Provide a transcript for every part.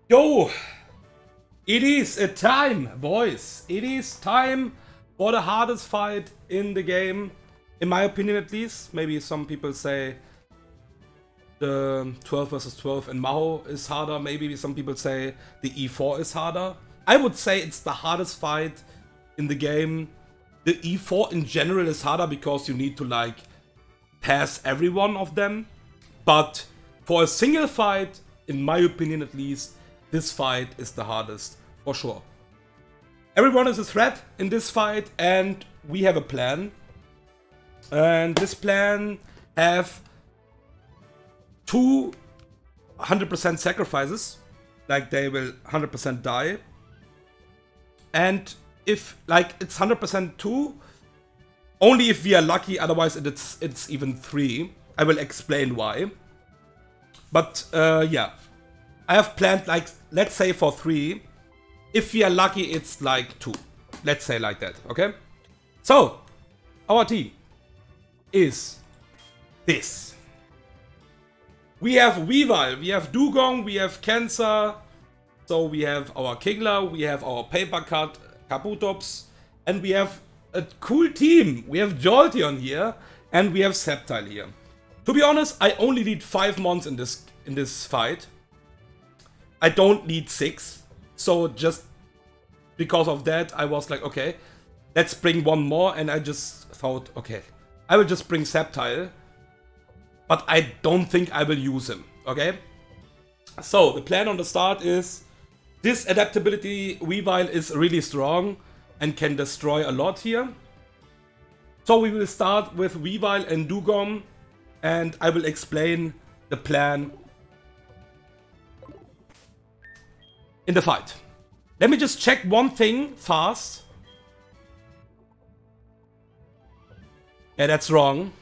Yo! It is a time, boys. It is time for the hardest fight in the game. In my opinion, at least. Maybe some people say the 12 versus 12 in Maho is harder. Maybe some people say the E4 is harder. I would say it's the hardest fight in the game. The E4 in general is harder because you need to like pass every one of them. But for a single fight, in my opinion at least, this fight is the hardest, for sure. Everyone is a threat in this fight and we have a plan. And this plan have 2 100% sacrifices, like they will 100% die. And if like it's 100% 2, only if we are lucky, otherwise it's even 3. I will explain why. But yeah, I have planned like, let's say for 3. If we are lucky, it's like 2. Let's say like that, okay? So, our team is this. We have Weavile, we have Dugong, we have Cancer. So we have our Kingler, we have our Paper Cut, Kabutops, and we have a cool team. We have Jolteon here, and we have Sceptile here. To be honest, I only need 5 mons in this fight. I don't need 6. So just because of that, I was like, okay, let's bring one more. And I just thought, okay, I will just bring Sceptile. But I don't think I will use him, okay? So the plan on the start is, this adaptability Weavile is really strong and can destroy a lot here. So we will start with Weavile and Dugong. And I will explain the plan in the fight. Let me just check one thing fast. Yeah, that's wrong.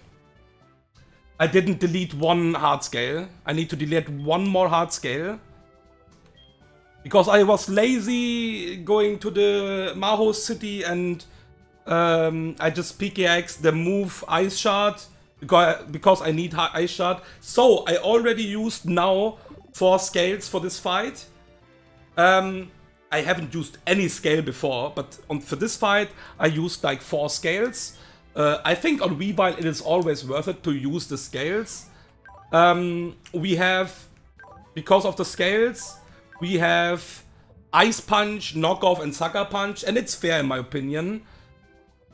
I didn't delete one hard scale. I need to delete one more hard scale. Because I was lazy going to the Maho city and I just PKX the move Ice Shard. Because I need Ice Shard. So I already used now 4 scales for this fight. I haven't used any scale before, but for this fight I used like 4 scales. I think on Weavile it is always worth it to use the scales. We have, because of the scales, we have Ice Punch, Knockoff and Sucker Punch, and it's fair in my opinion.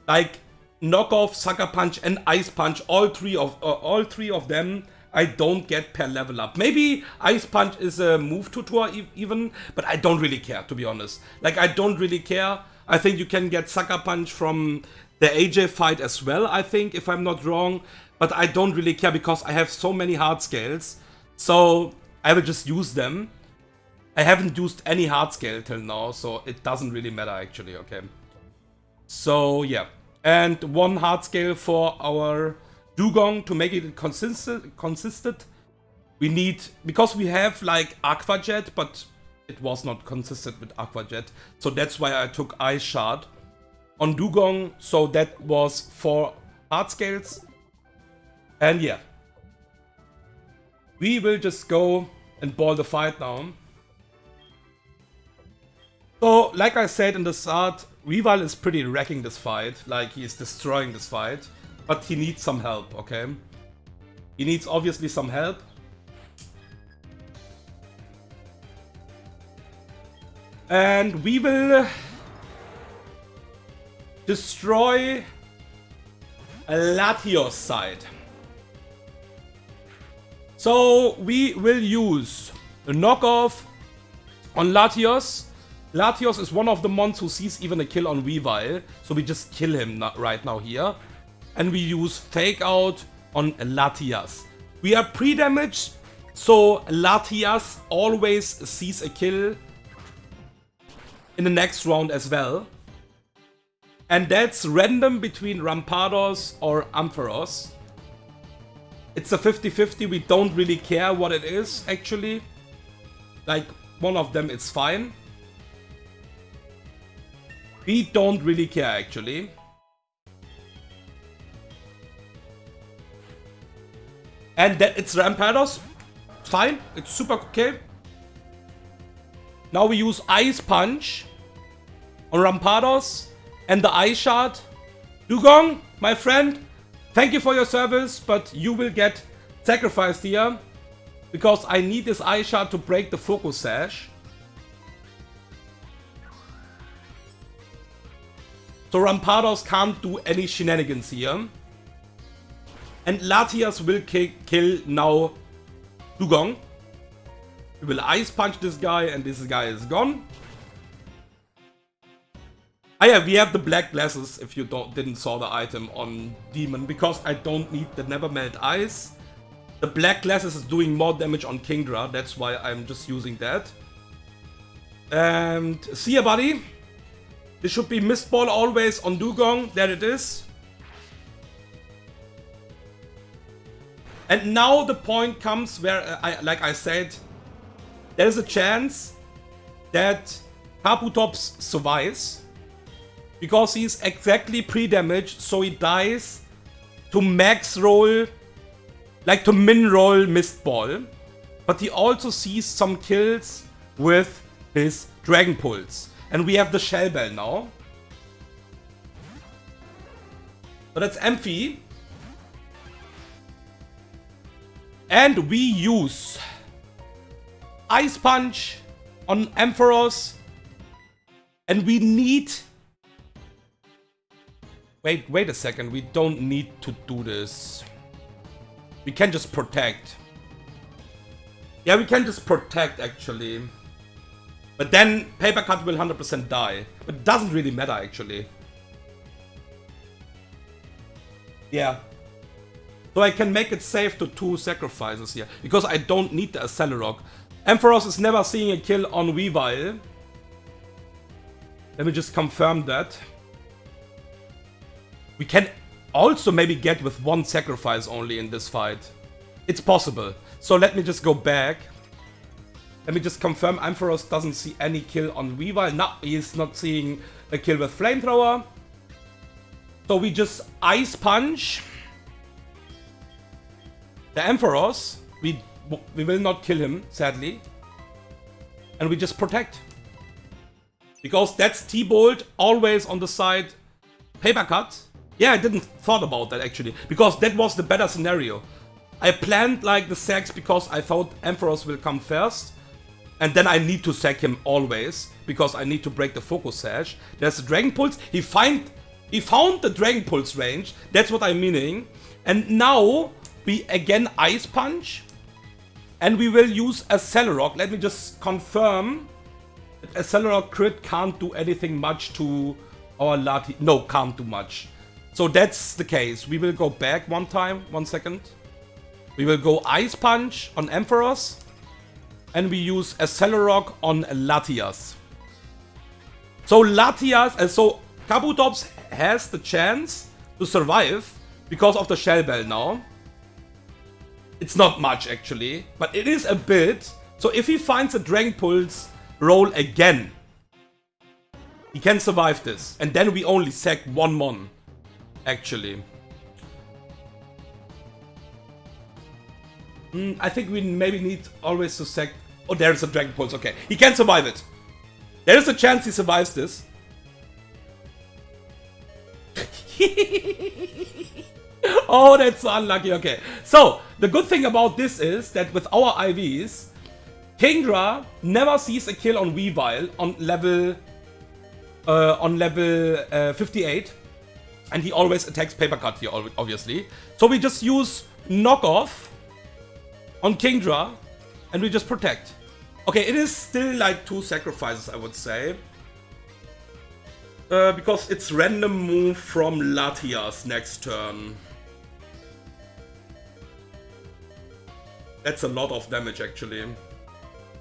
Like, Knockoff, Sucker Punch and Ice Punch, all three of them I don't get per level up. Maybe Ice Punch is a move tutor even, but I don't really care, to be honest. Like, I don't really care. I think you can get Sucker Punch from the AJ fight as well, I think, if I'm not wrong. But I don't really care because I have so many hard scales. So I will just use them. I haven't used any hard scale till now, so it doesn't really matter actually, okay? So yeah. And one hard scale for our Dugong to make it consistent. We need, because we have like Aqua Jet, but it was not consistent with Aqua Jet. So that's why I took Ice Shard on Dugong. So that was 4 hard scales. And yeah, we will just go and ball the fight now. So, like I said in the start, Weavile is pretty wrecking this fight. Like, he is destroying this fight. But he needs some help, okay? He needs obviously some help. And we will destroy a Latios side. So, we will use a Knockoff on Latios. Latios is one of the mons who sees even a kill on Weavile, so we just kill him right now here. And we use Fake Out on Latias. We are pre-damaged, so Latias always sees a kill in the next round as well. And that's random between Rampados or Ampharos. It's a 50-50, we don't really care what it is actually. Like, one of them is fine. We don't really care actually. And that it's Rampados. Fine, it's super okay. Now we use Ice Punch on Rampados and the Ice Shard. Dugong, my friend, thank you for your service, but you will get sacrificed here because I need this Ice Shard to break the Focus Sash. So Rampados can't do any shenanigans here. And Latias will kill now Dugong. We will Ice Punch this guy and this guy is gone. Ah yeah, we have the black glasses if you didn't saw the item on Demon, because I don't need the Never Melt Ice. The black glasses is doing more damage on Kingdra, that's why I'm just using that. And see ya, buddy. This should be Mist Ball always on Dugong, there it is. And now the point comes where, like I said, there is a chance that Kabutops survives. Because he's exactly pre-damaged, so he dies to max roll, like to min roll Mist Ball. But he also sees some kills with his Dragon Pulse. And we have the Shell Bell now. So that's Amphi. And we use Ice Punch on Ampharos. And we need... Wait a second, we don't need to do this. We can just protect. Yeah, we can just protect actually. But then Paper Cut will 100% die. But it doesn't really matter actually. Yeah. So I can make it safe to 2 sacrifices here. Because I don't need the Accelerock. Ampharos is never seeing a kill on Weavile. Let me just confirm that. We can also maybe get with 1 sacrifice only in this fight. It's possible. So let me just go back. Let me just confirm Ampharos doesn't see any kill on Weavile. No, he is not seeing a kill with Flamethrower. So we just Ice Punch the Ampharos. We will not kill him, sadly. And we just protect. Because that's T-Bolt always on the side. Paper Cut. Yeah, I didn't thought about that actually, because that was the better scenario. I planned like the sacks because I thought Ampharos will come first. And then I need to sack him always, because I need to break the Focus Sash. There's the Dragon Pulse. He found the Dragon Pulse range. That's what I'm meaning. And now we again Ice Punch. And we will use Accelerock. Let me just confirm that Accelerock crit can't do anything much to our Lati. No, can't do much. So that's the case. We will go back one time. 1 second. We will go Ice Punch on Ampharos. And we use Accelerock on Latias. So Latias, so Kabutops has the chance to survive because of the Shell Bell now. It's not much actually, but it is a bit. So if he finds a Dragon Pulse roll again, he can survive this. And then we only sack 1 mon. Actually. I think we maybe need always to sack... Oh, there's a Dragon Pulse. Okay, he can survive it. There is a chance he survives this. Oh, that's so unlucky. Okay, so the good thing about this is that with our IVs, Kingdra never sees a kill on Weavile on level 58. And he always attacks Paper Cut here, obviously. So we just use Knockoff on Kingdra, and we just protect. Okay, it is still like 2 sacrifices, I would say. Because it's random move from Latias next turn. That's a lot of damage, actually.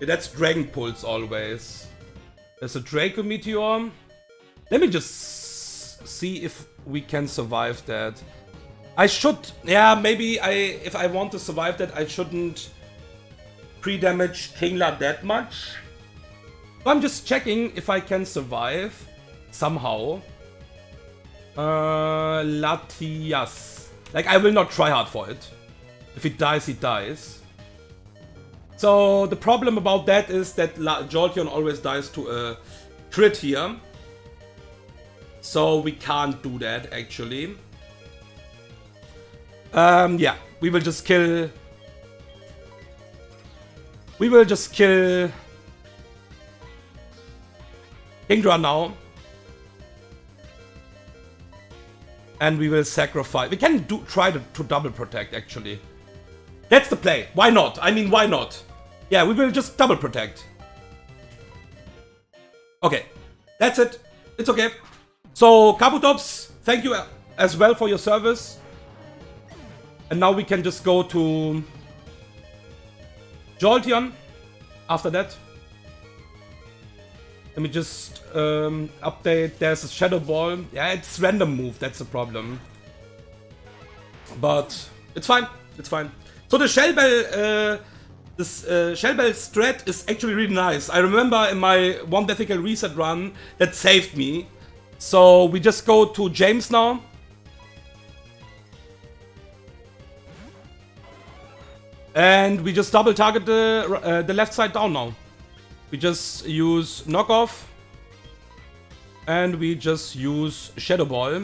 Yeah, that's Dragon Pulse always. There's a Draco Meteor. Let me just see if we can survive that. I should, yeah, maybe if I want to survive that, I shouldn't pre-damage Kingla that much. But I'm just checking if I can survive somehow. Latias. Like, I will not try hard for it. If he dies, he dies. So the problem about that is that Jolteon always dies to a crit here. So we can't do that actually. Yeah, we will just kill... Kingdra now. And we will sacrifice. We can try to double protect actually. That's the play. Why not? I mean, why not? Yeah, we will just double protect. Okay, that's it. It's okay. So, Kabutops, thank you as well for your service. And now we can just go to Jolteon after that. Let me just update. There's a Shadow Ball. Yeah, it's random move. That's the problem. But it's fine. It's fine. So the Shell Bell, Shell Bell strat is actually really nice. I remember in my one Deathickel reset run that saved me. So we just go to James now. And we just double target the left side down now. We just use knockoff. And we just use Shadow Ball.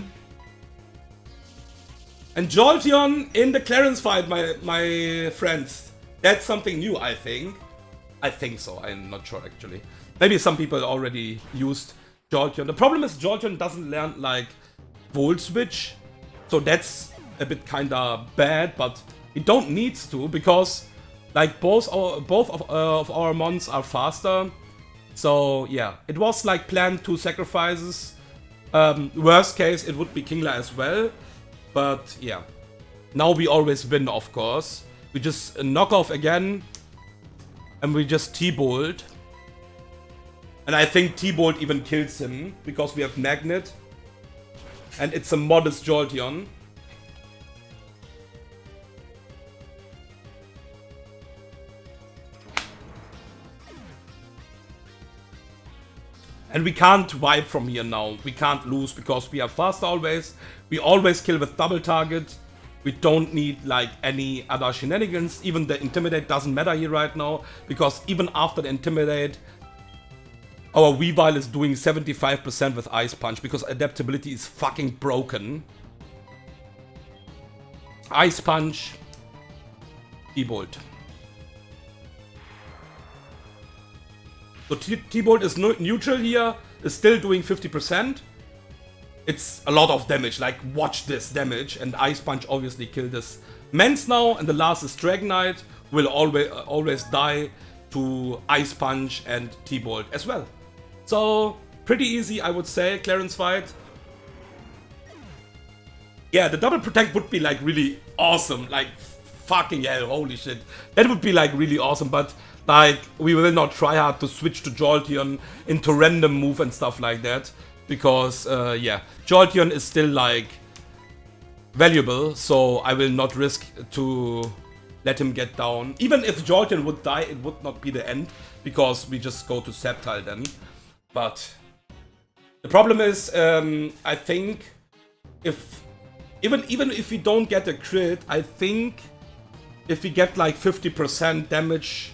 And Jolteon in the Clairence fight, my friends. That's something new, I think. I think so, I'm not sure actually. Maybe some people already used Jolteon. The problem is Jolteon doesn't learn like Volt Switch. So that's a bit kinda bad, but it don't need to, because like both of our mons are faster. So yeah, it was like planned 2 sacrifices. Worst case, it would be Kingler as well. But yeah, now we always win, of course. We just knock off again. And we just T-Bolt. And I think T-Bolt even kills him, because we have Magnet. And it's a modest Jolteon. And we can't wipe from here now. We can't lose because we are fast always. We always kill with double target. We don't need like any other shenanigans. Even the Intimidate doesn't matter here right now. Because even after the Intimidate, our Weavile is doing 75% with Ice Punch. Because adaptability is fucking broken. Ice Punch. T-Bolt. So T-Bolt is neutral here, is still doing 50%. It's a lot of damage, like watch this damage. And Ice Punch obviously killed this Mance now. And the last is Dragonite, will always die to Ice Punch and T-Bolt as well. So pretty easy, I would say, Clairence fight. Yeah, the double protect would be like really awesome, like fucking hell, holy shit. That would be like really awesome, but like, we will not try hard to switch to Jolteon into random move and stuff like that. Because, yeah, Jolteon is still, like, valuable. So I will not risk to let him get down. Even if Jolteon would die, it would not be the end. Because we just go to Sceptile then. But the problem is, I think, even if we don't get a crit, I think if we get, like, 50% damage...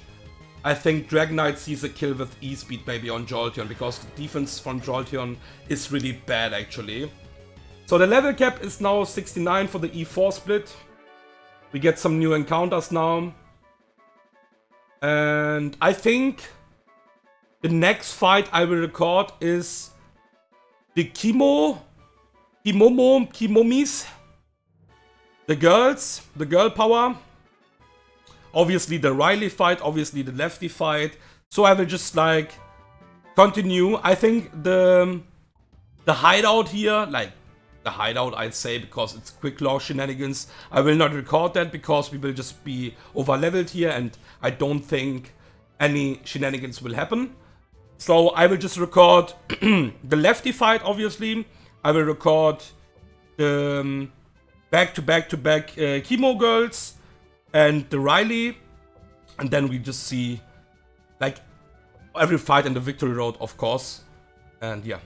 I think Dragonite sees a kill with E-Speed maybe on Jolteon, because the defense from Jolteon is really bad actually. So the level cap is now 69 for the E4 split. We get some new encounters now. And I think the next fight I will record is the Kimomis. The girl power. Obviously the Riley fight, obviously the Lefty fight. So I will just like continue. I think the hideout here, like the hideout I'd say, because it's quick law shenanigans, I will not record that because we will just be over leveled here and I don't think any shenanigans will happen. So I will just record the Lefty fight, obviously. I will record the back-to-back chemo girls and the Riley, and then we just see like every fight in the victory road, of course. And yeah.